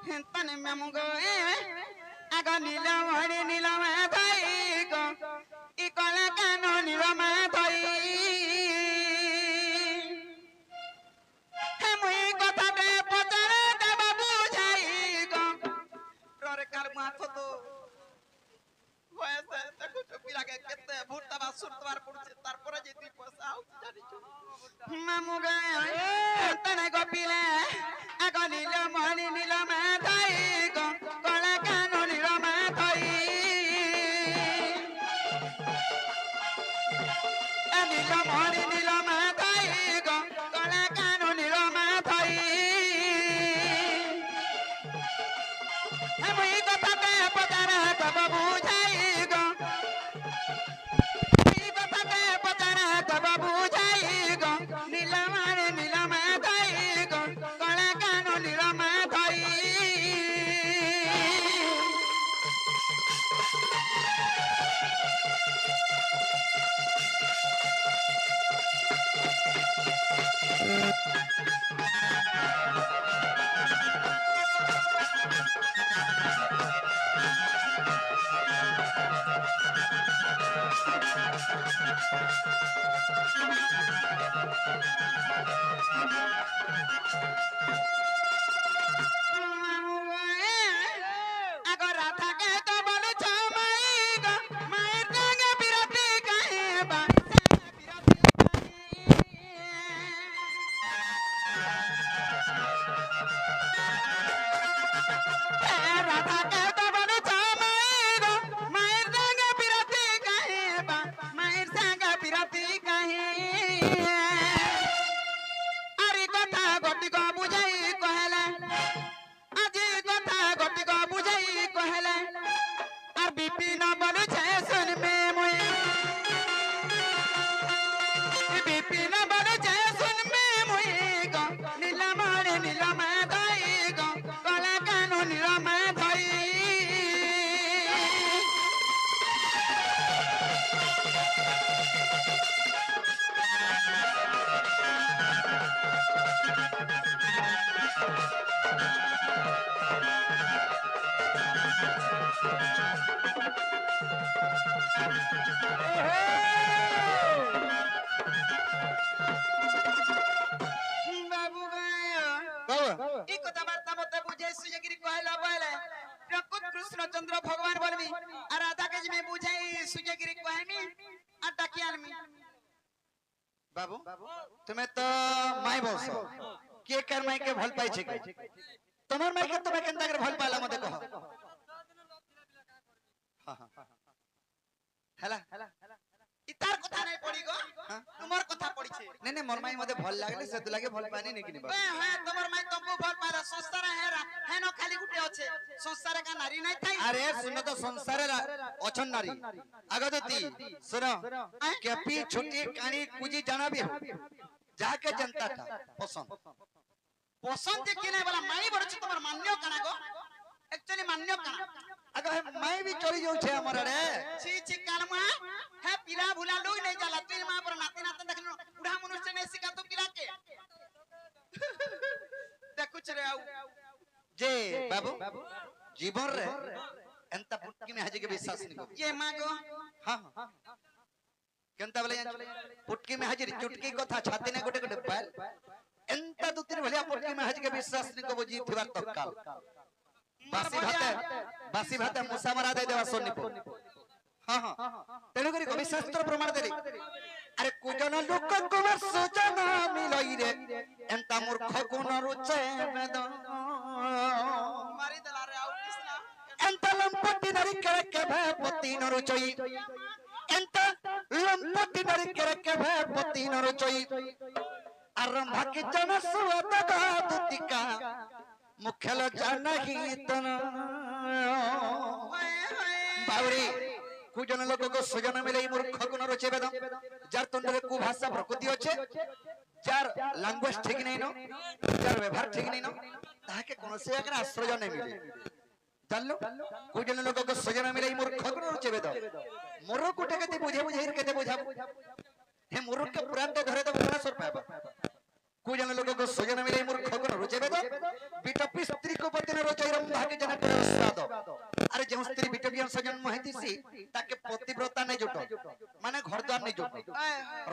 तने मेमुगो आग नील मणि नील माधई गो इ कला कानो नील माधई हे मुई कथा दे पचारे देव बुझाई गो रे कार माथ तो होयसे देखो चुपी लागे केते भूतवा सुरतवार पड़ছে তারপরে যে তুই পয়সা আউ জানিছো মেমুগো तने गोपिले आग नील मणि नील माधई गो कला कानो नील माधई नील मणि नील माधई गो कला कानो नील माधई हे मुई कथा के पदारा तब बुझाई गो मुई कथा के पदारा तब बुझाई गो नील मणि नील माधई गो कला कानो नील माधई आगो राधा के तो बोले छमाई गो मायर संगे बिरती कहे बा राधा के तो बोले छमाई गो मायर संगे बिरती कहे बा मायर संगे बिरती कहे अरे कथा गति को बुझाई कहला আজি কথা গতি গো বুঝাই কহলে আর বিপিন বলে ছয় শুন মে মুই বিপিন বলে ছয় শুন মে মুই গো নীলমণি নীল মাধই গো কলা কানো নীল মাধই बाबू गया ई कथा वार्ता मते बुझे सुजगिरी कहला बोले प्रकृत कृष्ण चंद्र भगवान बोलबी आ राधा के में बुझाई सुजगिरी कहमी आ टाकियानमी बाबू तुम्हें तो माई बोस के कर माई के भल पाई छे तमर माई के तुम्हें केंता कर भल पाला मते कहो हां हां हेला इतार कथा नहीं पड़ी गो तुमर कथा पड़ी छे ने ने मोर माई मते भल लागले से तू लागे भल पानी नहीं किनी बा हां तुमर माई तुमको भल पारा संसार हेरा हेनो खाली गुटे होछे संसार का नारी नहीं थाई अरे सुनो तो संसार अछन नारी आगदती सुनो केपी छोटी कानी कुजी जाना भी हो जाके जनता था पसंद पसंद जे किने वाला माई बड़ छ तुमर मान्य कना गो एक्चुअली मान्य कना अगर माई भी चली जाऊ छे हमर रे छी छी कानमा है पिला भुला लोग नहीं जाला तुई मां पर नाती नातन देखनो बुढ़ा मनुष्य ने सिका तो पिला के देखु छ रे आउ जे बाबू जीवन रे एंता पुटकी में हाजे के विश्वास नहीं ये मां गो हां हां केंता बोले पुटकी में हाजिर चुटकी कथा छाती ने गोटे गोटे पाल एंता दुतिर भलिया पुटकी में हाजे के विश्वास नहीं को जी थिबार तत्काल बासी भाते मुसा मारा दे देवा सोनीपुर हां हां तेनु करी कवि शास्त्र प्रमाण देली अरे कुजन लोक कुमार सुजन मिलई रे एंता मूर्ख गुण रुचे वेद मारी दला रे आउ कृष्णा एंता लंपति नरी के पति न रुचई एंता लंपति नरी के पति न रुचई आरंभ के जन सुअत दुतिका मुख्यल जानही तन बावरी कुजन लोक को सुजन मिले मूर्ख गुण रचे वेद जार तंडरे कु भाषा प्रकृति अछि जार लैंग्वेज ठीक नहीं नो जार व्यवहार ठीक नहीं नो ताके कोनसे अगर आश्रय नहीं मिले जानलो कुजन लोक को सुजन मिले मूर्ख गुण रचे वेद मोर कुटे कते बुझे बुझे कते बुझा हे मूर्ख के पुराण तो धरे तो बड़ा सर पाबा कुजन लोक को सुजन मिले मूर्ख गुण रचे वेद बिटपी स्त्री को पति न रचै ভাবি জানা করে স্বাদ আরে যে স্ত্রী বিটবিয়ান সজন মহিতিছি তাকে পতিব্রতা নাই জুট মানে ঘর দ্বার নাই জুট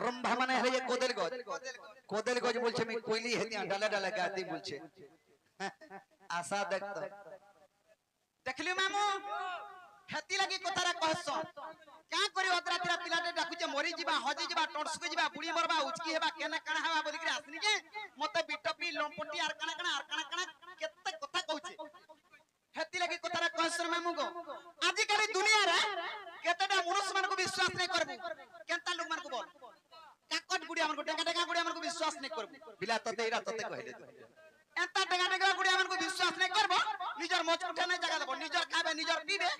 রম্ভা মানে হলে কোদেল গজ বলছে আমি কইলি হেতিয়া ডালা ডালা গাতি বলছে আশা দেখত দেখলি মামু হেতি লাগি কথারা কহছ কা করি অদরাতিরা পিলাটে ডাকুছে মরি ଯିବା হজি ଯିବା টড়সুকে ଯିବା বুড়ি মরবা উচকি হেবা কেনে কানা হেবা বলি করে আসনি যে মতে বিটপি লম্পটি আর কানা কেতে কথা কହୁছে হেতি লাগি কথারা কহছ মামু গো আজি কালি দুনিয়া রে কেতেটা মনুষ্য মানকু বিশ্বাস নাই করবু কেনতা লোক মানকু বল কাকট গুড়িয়া মানকু ডেঙ্গা গুড়িয়া মানকু বিশ্বাস নাই করবু বিলা ততে ইরা ততে কইলে এতা ডেঙ্গা গুড়িয়া মানকু বিশ্বাস নাই করব নিজর মচ উঠে নাই জায়গা দেব নিজর খাবে নিজর পিবে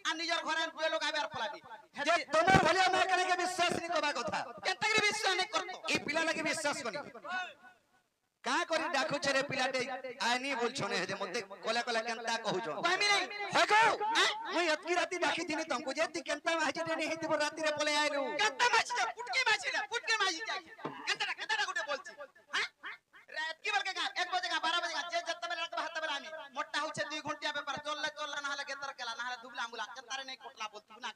আর নিজর ঘরে দুই লোক আবে আর ফলাবি যে তোমার ভলিয়া মা কানে বিশ্বাস নি কবা কথা কেতগি বিশ্বাস নাই করতো এই পিলা লাগি বিশ্বাস করি কা করি ডাকুছে রে পিলাটে আইনি বলছো নে যে মতে কলা কলা কেনতা কহুছো কইমি নাই হগো মই অতকি রাতি ডাকি দিনি তমকু যে তি কেনতা মাঝে নে হেতি রাতি রে পলে আইলু কেনতা মাছি যা পুটকে মাছি যাই কেনতা গুটে বলছি হ্যাঁ রাত কি বলকে গা 1 বজে গা 12 বজে গা যে যেতে বেলা রাখবে হাতে বেলা আমি মোটা হচ্ছে 2 ঘন্টা ব্যাপার চললা না হলে গেতর কেলা না হলে দুবলা আমুলা কেনতারে নাই কোটলা বলতু না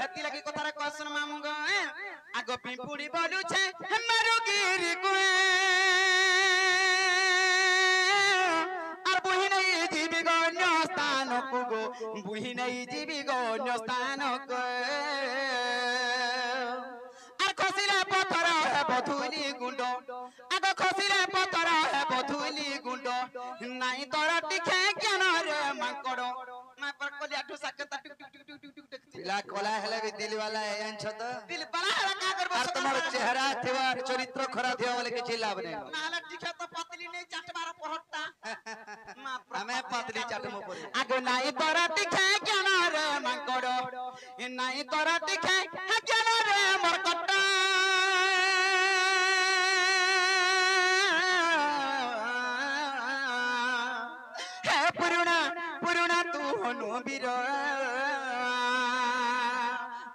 হেতি লাগি কথারে কহছন মামু গো আগো পিপুড়ি বলুছে মারু গিরি কো বুহি নাই জীবি গণ্য স্থান আর খসিলে পথর বধুলি গুন্ড আগ খসিলে পথর বধুলি গুন্ড নাই তোর টিখে জ্ঞান রে মাଙ୍କড় মা পর কলিয়া ঠুসা কেতা টুক টুক টুক টুক টুক টুক পিলা কলা হেলে বি দিল वाला है জানছ তো দিল বালা হলা কা করব আর তোমার চেহারা থিবা চরিত্র খরা থিবা বলে কিছু লাভ নাই না হলে টিখে তো পাতলি নেই চাটবার পহরটা মা আমি পাতলি চাটমো পরে আগ নাই তোর টিখে জ্ঞান রে মাଙ୍କড় নাই তোর টিখে জ্ঞান রে মরকট হে পুরুনা তু হনু বীর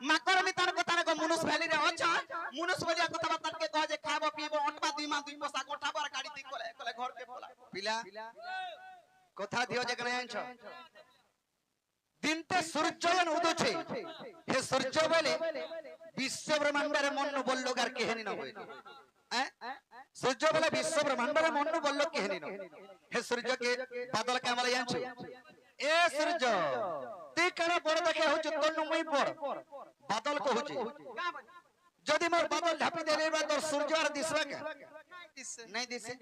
মাকর মিতার কথা গো মনুষ ভ্যালি রে অছ মনুষ বলিয়া কথা বার্তা কে কহ যে খাবো পিবো অটবা 2 মাস 2 পয়সা গোঠাবো আর গাড়ি তুই কলে ঘর কে পোলা পিলা কথা দিও যে কেন জানছ দিনতে সূর্যয়ন উদুছে হে সূর্য বলে বিশ্ব ব্রহ্মাণ্ডের মন বললো আর কেহেনি ন হইল সূর্য বলে বিশ্ব ব্রহ্মাণ্ডের মন বললো কেহেনি ন হে সূর্য কে বাদল কে আমলে জানছ এ সূর্য তুই কেন বড় দেখে হচ্ছে তন্ন মই পড় বাদল কহুছে যদি মোর বাদল ঢাপি দেলে বা তোর সূর্য আর দিছবা কে নাই দিছে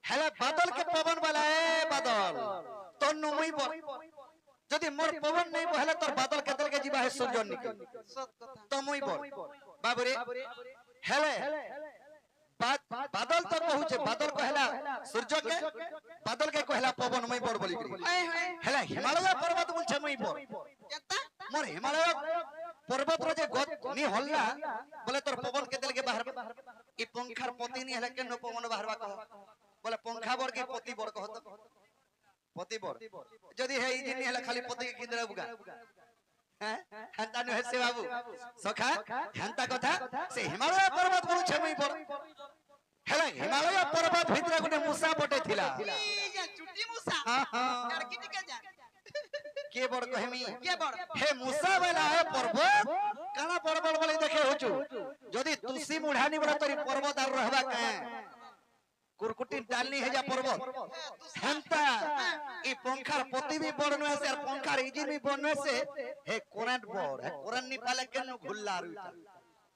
হেলা বাদল কে পবন বলা এ বাদল তন্ন মই পড় যদি মোর পবন নাই বহলে তোর বাদল কেতল কে জিবা হে সূর্য নিকে সত কথা তো মই পড় বাবুরে হেলে বাদল তো কহুছে বাদল কহলা সূর্য কে বাদল কে কহলা পবন মই পড় বলি করি হেলা হিমালয় পর্বত বলছে মই পড় কেতা মোর হিমালয় পর্বত রে যে গদ নি হল্লা বলে তোর পবন কেতল কে বাহার ই পঙ্খার পতি নি হেলা কেন পবন বাহারবা কহ বলে পঙ্খা বড় কি পতি বড় কহ তো পতি বড় যদি হে ইদিন নি হেলা খালি পতি কে কিন্দরা বুগা হ্যাঁ হান্তা নো হেসে বাবু সখা হান্তা কথা সে হিমালয় পর্বত বলছে মই পড় হেলা হিমালয় পর্বত ভিতরে গুনে মুসা বটে থিলা চুটি মুসা আর কি টিকে যা কে বড় কহেমি কে বড় হে মুসা বেলা হে পর্বত কানা পর্বত বলে দেখে হচু যদি তুসি মুঢ়ানি বড় তরি পর্বত আর রহবা কে কুরকুটি ডালনি হে যা পর্বত হান্তা এই পঙ্খার পতি भी বড় নয় আর পঙ্খার ইঞ্জিন भी বড় নয় হে কোরান বড় হে কোরান নি পালে কেন ঘুল্লা আর উঠা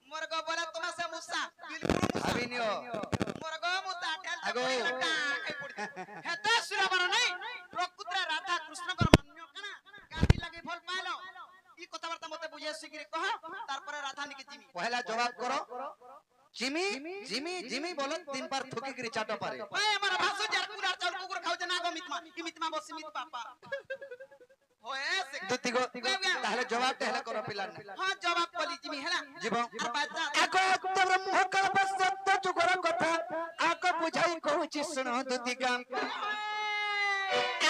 মোর গো বলে তোমা সে মুসা বিলকুল মুসা ভাবিনিও মোর গো মুসা ঢেল আগো হেতা সুরাবর নাই প্রকৃতরে রাধা কৃষ্ণকর মান্য কানা গাদি লাগি ফল পাইলো ই কথাবার্তা মতে বুঝে শিগিরি কহ তারপরে রাধা নিকে জিমি পহলা জবাব করো জিমি জিমি জিমি বলো 3 বার থুকি গিরি চাটো পারে ভাই আমার ভাষা যার কুরার চাউল কুকুর খাওছে না গো মিতমা কি মিতমা বসি মিত পাপা होए से দুতিগো তাহলে জবাব তাহলে করো পিলার हां जवाब কলি জিমি হেলা জীব আর বাজা আকো ব্রহ্ম কল্প সত্য যুগর কথা আকো বুঝাই কহুছি শুনো দুতিগা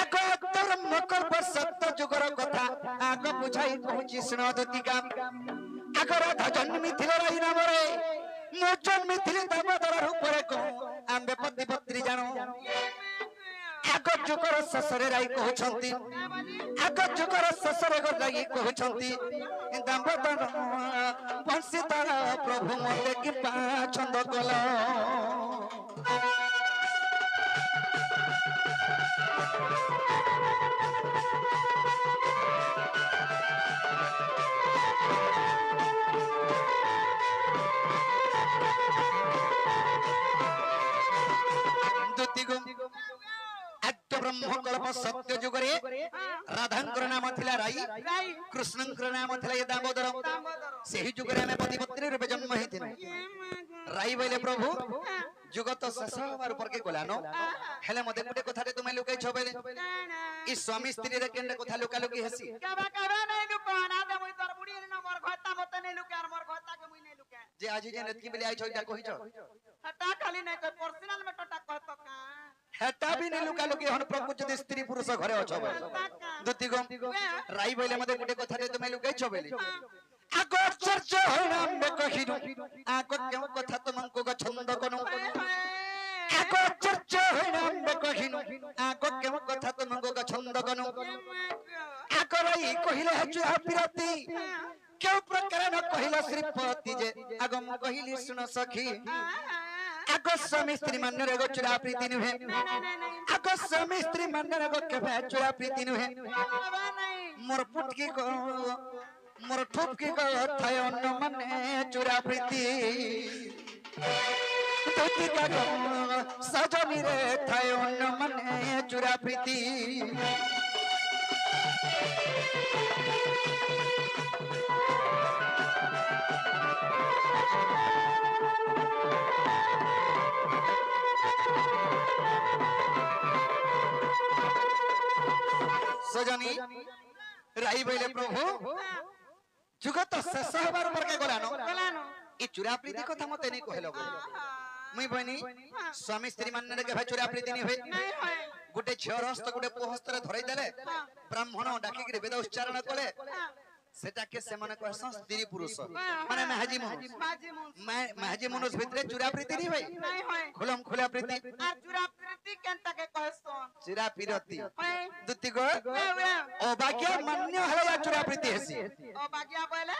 আকো ব্রহ্ম কল্প সত্য যুগর কথা আকো বুঝাই কহুছি শুনো দুতিগা আকো রাধা জন্মি থিল রাই নামরে মো জন্মি থিল দামোদর উপরে কো আম্বে পতি পত্রী জানো আগ যুগর শেষরে রাই কହୁଛନ୍ତି আগ যুগর শেষরে রাই কହୁଛନ୍ତି দামোদর বংশীধর প্রভু মতে কি পছন্দ কল ब्रह्मकल्प सत्य जुगरे राधांकर नाम थिला राई कृष्णंकर नाम थिला ये दामोदर सेही जुगरे हमें पतिपत्नी रूपे जन्म हेथिन राई बोले प्रभु जुग तो शेष होबार पर के गलानो हेले मते गुटे कथा रे तुमे लुकाई छ बेले ई स्वामी स्त्री रे केने कथा लुका लुकी हेसी कबा नै लुका ना दे मुई तोर बुढ़ी न मोर घता मते नै लुका और मोर घता के मुई नै लुका जे आज जे नतकी बेले आई छ इटा कहि छ हटा खाली नै कोई पर्सनल में टोटा कहत का हेटा भी नै लुका लुकी हन प्रभु जदि स्त्री पुरुष घरे अछ दुति गम राई बोले मते गुटे कथा रे तुमे लुकाई छ बेले आगो चर्चा होइना में कहिनु आगो केउ कथा तुमको ग छंद कनु आगो चर्चा होइना में कहिनु आगो केउ कथा तुमको ग छंद कनु आगो रही कहिले हचु पिरती केउ प्रकार न कहिला श्रीपति जे आगो म कहिली सुन सखी आगो स्वामी स्त्री मन रे गो चुरा प्रीति नुहे आगो स्वामी स्त्री मन रे गो केबे चुरा प्रीति नुहे मोर पुटकी को मोर ठुपकी को थाय अन्न मने चुरा प्रीति दुति का गो सजनी रे थाय अन्न मने चुरा प्रीति सजनी राई बोले प्रभु जुगत शेष होबार पर के गलानो ई चुरा प्रीति कथा मते नै कहलो मुई बनी स्वामी स्त्री मानने के भाई चुरा प्रीति नै होय गुटे झियर हस्त गुटे पोहस्त रे धरै देले ब्राह्मण डाकी के वेद उच्चारण कले सेटा के से माने कहसन स्त्री पुरुष माने महाजी मनुष भितरे चुरा प्रीति नै होय खुलम खुला प्रीति आ चुरा प्रीति केनता के कहसन चुरा प्रीति दुति गो ओ बाक्य मान्य हले या चुरा प्रीति हेसी ओ बागिया बोले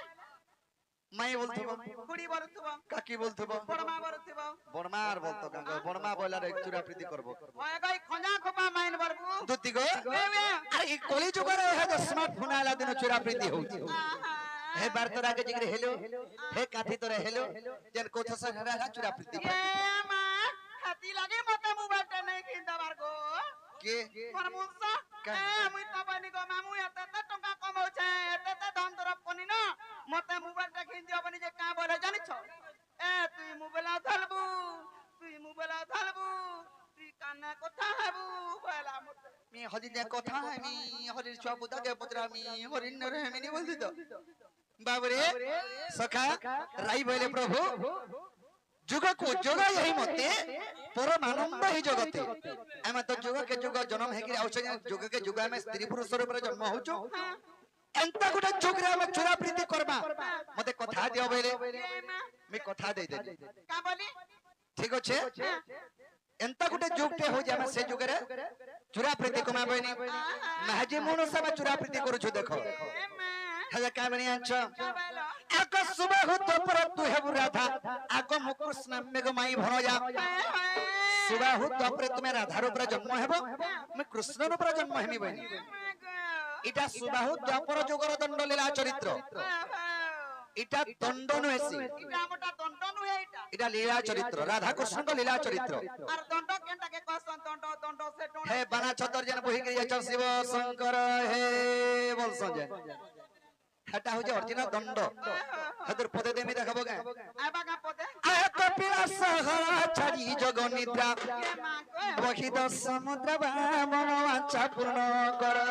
मैं बोलथबो खुड़ी बोलथबो काकी बोलथबो बड़मा बोलथबो बड़मार बोलतो गंगा बड़मा बोला रे चुरा प्रीति करबो ओए गई खंजा खोपा माइन बरबू दुति गो अरे ई कोली जुगरे है जो स्मार्टफोन आला दिन चुरा प्रीति होउची हे बार तोरा के जिगरे हेलो हे काठी तोरे हेलो जन कोथस हरा चुरा प्रीति ए मां हाथी लागे मते मोबाइल नै खिंदा बार गो के परमुसा ए मुई त बनी गो मामू एते टंका कमाउ छे एते धन तरफ कोनी न मते मोबाइल ता खिन दियो बनी जे का बोले जानि छ ए तुई मोबाइल धलबू तुई काना कथा हेबू बोला मते मी हदिने कथा मी हरि छुआ बुदा के पतरा मी हरि न रे मी नि बोलती तो बाबरे सखा राई बोले प्रभु जुग को जुग यही मते परम आनंद ही जगते एमे तो जुग के जुग जन्म है कि औषध जुग के जुग में स्त्री पुरुष रूप जन्म होचो एंता गुटे जुग रे हम चुरा प्रीति करबा मते कथा दियो बेले मी कथा दे दे का बोली ठीक अच्छे एंता गुटे जुग टे हो जामे से जुग रे चुरा प्रीति कमा बनी महजी मुनो सब चुरा प्रीति करू छु देखो हजा का बनी आछो आको सुबह हो तो पर तू हेबु राधा आको मुकृष्ण मेघ माई भरो जा सुबह हो तो पर तुम्हें राधा रूप रे जन्म हेबो मैं कृष्ण रूप रे जन्म हेमी बनी इटा सुबह हो तो पर जोगर दंड लीला चरित्र इटा दंड नहेसी इटा मोटा दंड नुहे इटा लीला चरित्र राधा कृष्ण को लीला चरित्र और दंड केनता के कहसन दंड से दंड हे बना छतर जन बही के जाचन शिव शंकर हे बोल संजय हटा हो जे ओरिजिनल दंड हदर पदे देमी देखबो का आबा का पदे आ कपिला सहरा छड़ी जग निद्रा के मां को बही द समुद्र मन वाचा पूर्ण कर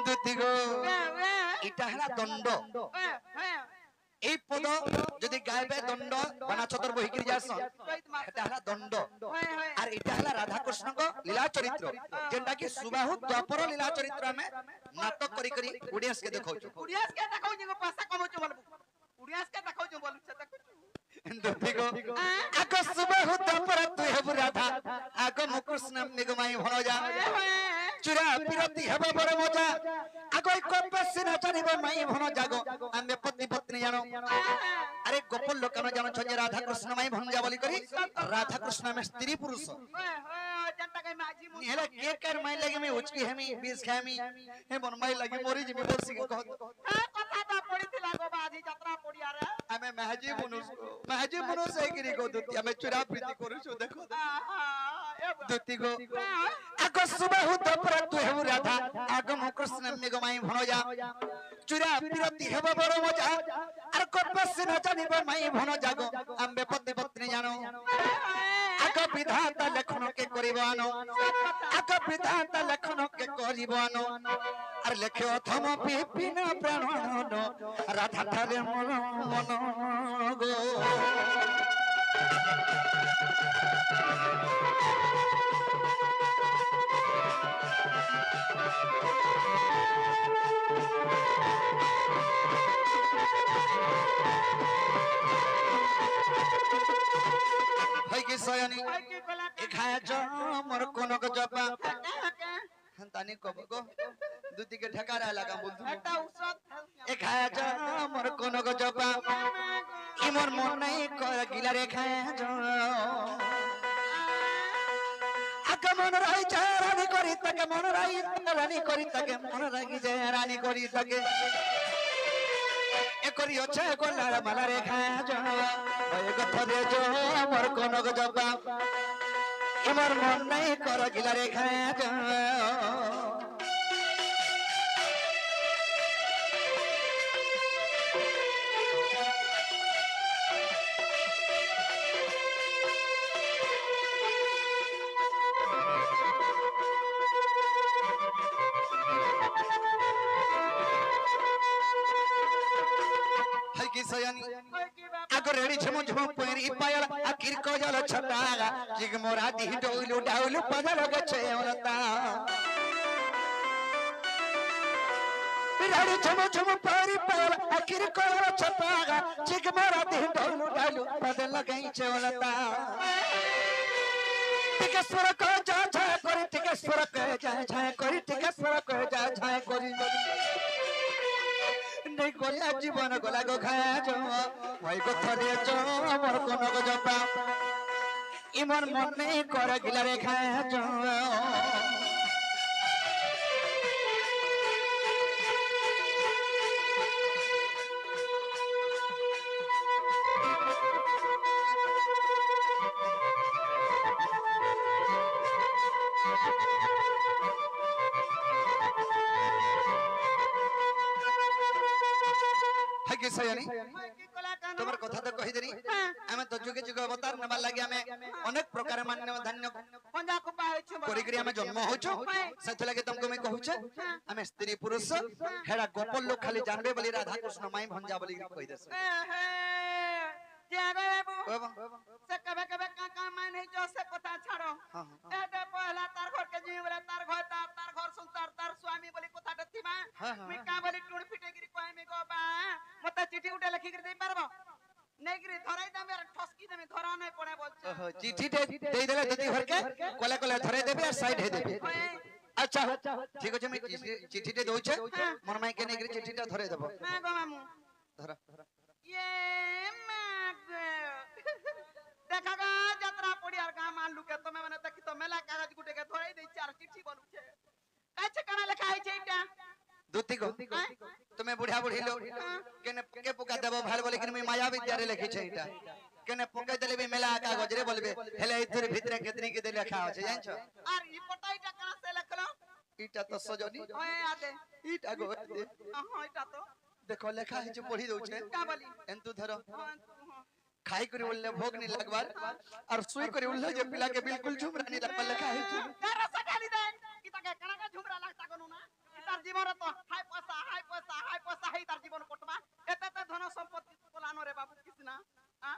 दुतिगो इटा हला दंड এই পদ যদি গাইবে দণ্ড বানা ছতর বহি করি যাস এটা হলা দণ্ড আর এটা হলা রাধা কৃষ্ণ কো লীলা চরিত্র যেটা কি সুবাহু দ্বাপর লীলা চরিত্র আমি নাটক করি করি অডিয়েন্স কে দেখাউଛୁ उड़ियास के देखौ जिगो पैसा कमाउ छ बोलबू बेस के देखो जो बोलू से देखो दुतिको आको सुबह होता पर तू हे राधा आको मुकृष्ण निगमाई भनो जा चुरा पिरती हेबा बड़ मजा आको कोपस न चनिब माई भनो जागो आमे पति पत्नी जानो अरे गोपाल लोक न जानो छजे राधा कृष्ण माई भन जा बोली करी राधा कृष्ण में स्त्री पुरुष जनता के माझी मु हेला के कर माई लगे में उचकी हमी बीस खामी हे मन माई लगे मोरी जिमी बोलसी के कह कथा ता पड़ी थिला गो बाजी यात्रा पड़ी आरे हमें महजी मनुष्य है कि को दुती हमें चुरा प्रीति करू छु देखो दुती को आको सुबह हो दोपहर तू हे राधा आको मुकृष्ण निगमाई भनो जा चुरा प्रीति हेबा बड़ मजा अर कोपस न जानिब माई भनो जागो आम्बे पति पत्नी जानो आको विधाता लेखन के करिबानो आको विधाता लेखन के करिबानो अर लेखे अथम विपिन प्राणन राधा ठारे मन मन गो है कि सयनी खाया जो मोर कोनक जपा तानी कब गो दुती के ठकारा लगा बोलतु একটা ঔষধ ए खाया जो मोर कोनक जपा ई मोर मन नहीं कर गिला रे खाया जो आगमन रही रानी करी तके मन रही रानी करी तके मन रही जे रानी करी तके ए करी अच्छे कोला माला रे खाया जो ओए गथरे जो मोर कोनक जपा ई मोर मन नहीं कर गिला रे खाया जो सयानी आगो रेडी छमु छमु पेरी पायल आखिर को जल छटागा जिग मोरा दी डोलु डाउलु पदर गछे ओरता रेडी छमु छमु पेरी पायल आखिर को जल छटागा जिग मोरा दी डोलु डाउलु पदर लगई छे ओरता टिकेश्वर को जा जा करी टिकेश्वर को जा जा करी टिकेश्वर को जा जा करी नहीं गोला जीवन गोला गो खाया जो भाई को थरे जो मोर कोन को जपा इमन मन नहीं कर गिला रे खाया जो सयानी तुम्हार कथा तो कहि देनी हमें तो जुगे जुगे अवतार नबा लागि हमें अनेक प्रकार मान्य धन्य पंजा को पाए छु करी करी हमें जन्म होचो सथ लागि तुमको मैं कहू छ हमें स्त्री पुरुष हेडा गोपाल लोग खाली जानबे बोली राधा कृष्ण माई भंजा बोली कहि देस क्या बाबू से कबे कबे का मान है जो से कथा छाड़ो ए दे पहला तार घर के जी बोले तार घर सुनतार तार स्वामी बोली कथा दथिबा मी का बोली टुण फिटेगिरी कोई में गो बा मते चिट्ठी उठे लिखि कर दे पारबो नेगिरी धराई दे मेरा ठसकी दे धरा नहीं पड़े बोल चिट्ठी दे देले दती घर के कोला कोला धरे देबे और साइड हे देबे अच्छा ठीक है मैं चिट्ठी दे दउ छ मन माई के नेगिरी चिट्ठी ता धरे देबो ना गो मामू धरा ये देखा गा यात्रा पड़ियार गां मान लुके तमे माने देखि तो मेला कागज गुटे के धराई दे चार चिट्ठी बनू छे काछ कना लिखा है छेटा दुती को तुम्हें बुढ़ा बुढ़ी लोग केने के पुका देबो भाल बोले कि मैं माया विद्यालय लिखि छै इटा केने पुका देले बे मेला कागज रे बोलबे हेले इधर भीतर केतनी के दे लिखा हो छै जान छ और ई पटाईटा कना से लिखलो इटा तो सजनी ओए आदे इटा गो दे हां इटा तो देखो लिखा है जो पढ़ी दउ छै का बोली एंतु धरो खाई करी बोलले भोग नहीं लगवार और सुई करी उल्ले जे पिला के बिल्कुल झुमरा नहीं लगवा लिखा है छै तेरा सकाली दे कि तके कना का झुमरा लगता कोनु ना तार जीवन तो हाय पैसा है तार जीवन कोटमा एते ते धन संपत्ति कोलानो रे बाबू किसना आ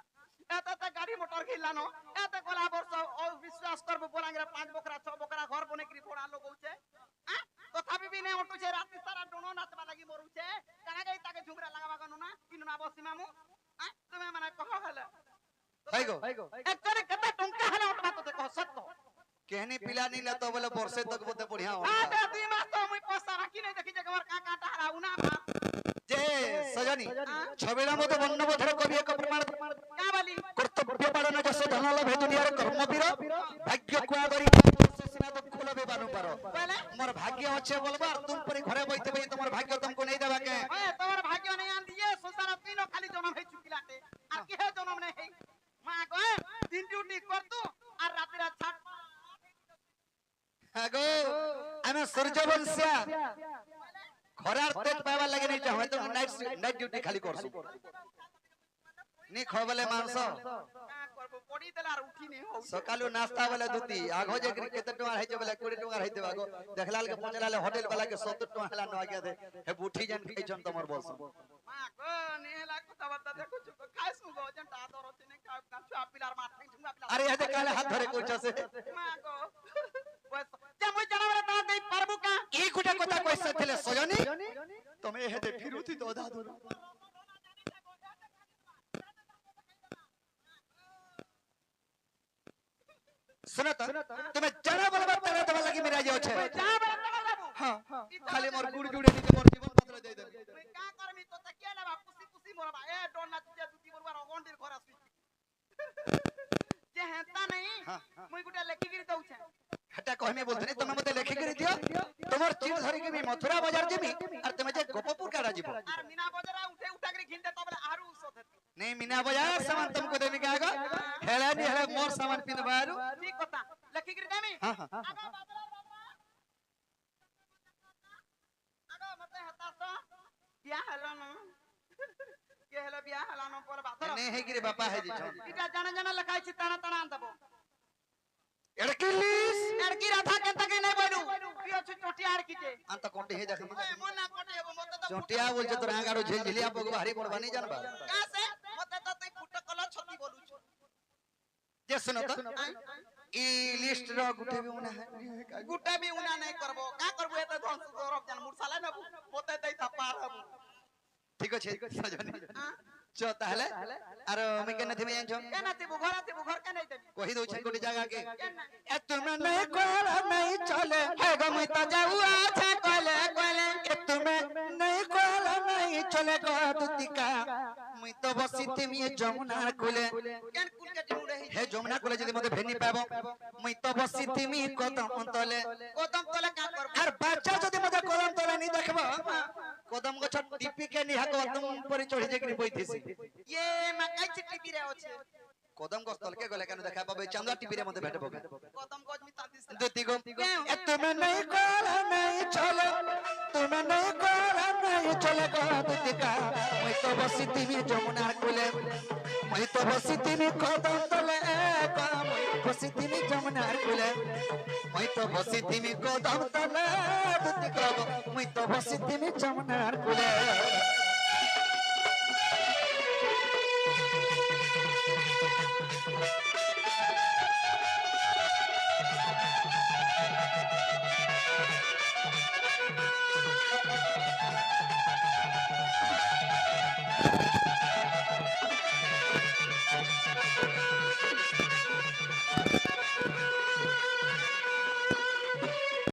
एते ते गाड़ी मोटर खिलानो एते कोला वर्ष ओ विश्वास करबो बोलांगे 5 बकरा 6 बकरा घर बने करी फोड़ा लोग होचे आ तथापि भी ने उठु छे रात सारा डोनो नाचबा लागि मरु छे कना गई ताके झुमरा लगावा कोनु ना किनु ना बसी मामू তুমি মানে কহ হেলে হাই গো একচুয়ালি কত টঙ্কা হেলে ওটা তো কহ সত্য কেহনি পিলা নি লে তো বলে বর্ষে তক বতে বঢ়িয়া হ্যাঁ হতা তো 2 মাস তো মুই পয়সা রাখি নাই দেখি যে আমার কাকা টাহরা উনা যে সজনী ছবিলা মতো বন্যবধর কবি এক প্রমাণ কা বলি কর্তব্য পালন যশ ধন লভে দুনিয়ার কর্মবীর ভাগ্য কুয়া করি সিনা দুঃখ লবে বানু পার বলে মোর ভাগ্য আছে বলবার তুম পরি ঘরে বইতে বই তোমার ভাগ্য তুমকো নেই দেবা কে ওই তোমার ভাগ্য নেই আন দিয়ে সংসার তিনো খালি জন্ম হই চুকিলাতে আর কি হে জন্ম নেই হেই মা গো দিন ডিউটি করতু আর রাতে ছাট আগো আমি সূর্যবংশিয়া খরার তেজ পাইবার লাগে নাই চাহ তো নাইট ডিউটি খালি করছু নি খবলে মাংস কা করব পড়ি দেলা আর উঠি নে হউ সকালু নাস্তা বেলা দুতি আঘো যে কেতে টাকা হইছে বেলা 20 টাকা হইতে আগো দেখলাল কে পচলালে হোটেল वाला के 70 টাকা হলা ন আগে দে হে বুঠি জান খাইছন তোমার বলছ মা গো নে লা কথা বার্তা দেখো চুপ খাইছু গো যেন তা দরতে নে কা ছুয়া পিলার মাঠ ঝুমা পিলার আরে হেতে কালে হাত ধরে কইছছে মা গো যে মুই জানাবরে তা দেই পারবো কা এই গুটা কথা কইছে থিলে সজনী তুমি হেতে ফিরুতি তো দাদু सुनो तो तुम्हें जरा बलबर तेरे दवा लगी मेरा जे छे যা বলে তা যাবো हां खाली मोर गुड़ जुड़े नीचे मोर जीवन बदल दे दे মুই কা করমি তো তা কে লেবা খুশি খুশি মোরবা এ ডর না তুই দুটি বলবার অগন্ডির ঘর আসি যে হেতা নাই মুই গুটা লেখি গিরি দউছে हटा कहमे बोलते नहीं तुम्हें मते लेखि करी दियो तुम्हार चीज धरि के मी मथुरा बाजार जेमी और तुम्हें जे गोपपुर का राजीबो আর মিনা বজারা উঠে উঠা করে ঘিনতে তবে আরু উসত नहीं मीना बाजार सामान तुमको देने का आगा हेला नहीं हेला मोर सामान पिन बारू ঠিক কথা লেখি গিরি দেমি हां हां আগো বাবলা বাবা আগো মতে হতাস বিয়া হলো না কে হলো বিয়া হলো না পরে বাধর नहीं है गिरे बापा है जी এটা জানা জানা লেখাইছি টানা টানা আনতাবো एड़किलिस এড়কি রাধা কেনতা কে নাই বলু কি আছে চটি আর কিতে अंत कोंटी है जाके ওই মন না কোটে হবো মতে তো चोटिया बोल जे तोरा गाड़ो झेल झिलिया बग भारी पड़वा नहीं जानबा কাছে মতে তো তুই ফুট কলা ছতি বলু जे सुनो तो ई लिस्ट रो गुटे भी उना है গুটা বি উনা নাই করবো কা করবো এত ধন সরব জান মুরসালা নেবু মতে দেই থাপা হবু ठीक আছে সজনী চ তাহলে আর আমি কেন থেমে জানছো কেন তিবু ঘর কে নাই দেবি কহি দউছেন কোটি জায়গা के কেন ए तुम्हें नहीं कोला नहीं चले है गो मैं तो जाऊ আছে कोले कोले ए तुम्हें नहीं कोला नहीं चले गो दुतिका मैं तो बसी तिमी যমুনা কোলে কেন কুল কে দিমু রহি হে যমুনা কোলে যদি মতে ভেনি পাবো मैं तो बसी तिमी কদম তলে কদম তলে কা করবো আর বাচ্চা যদি মতে কদম তলে নি দেখবো কদম গছ টিপি কে নিহা কদম পরে চড়ি যাকি বইতিছি ये मकाई चिट्टी पिरे আছে কদম গছ তলকে গলে কেন দেখা পাবে চান্দা টিপি রে মতে ভেটবো কদম গজ মি তাদিস দুতি গো এ তুমি नहीं कोला नहीं चले तुम्हें नहीं कोला नहीं चले गो दुतिका मैं तो बसी तिमी যমুনা কোলে मैं तो बसी तिमी কদম তলে मैं बसी तिमी যমুনা কোলে मैं तो बसी तिमी কদম তলে দুতিকা मैं तो बसी तिमी যমুনা কোলে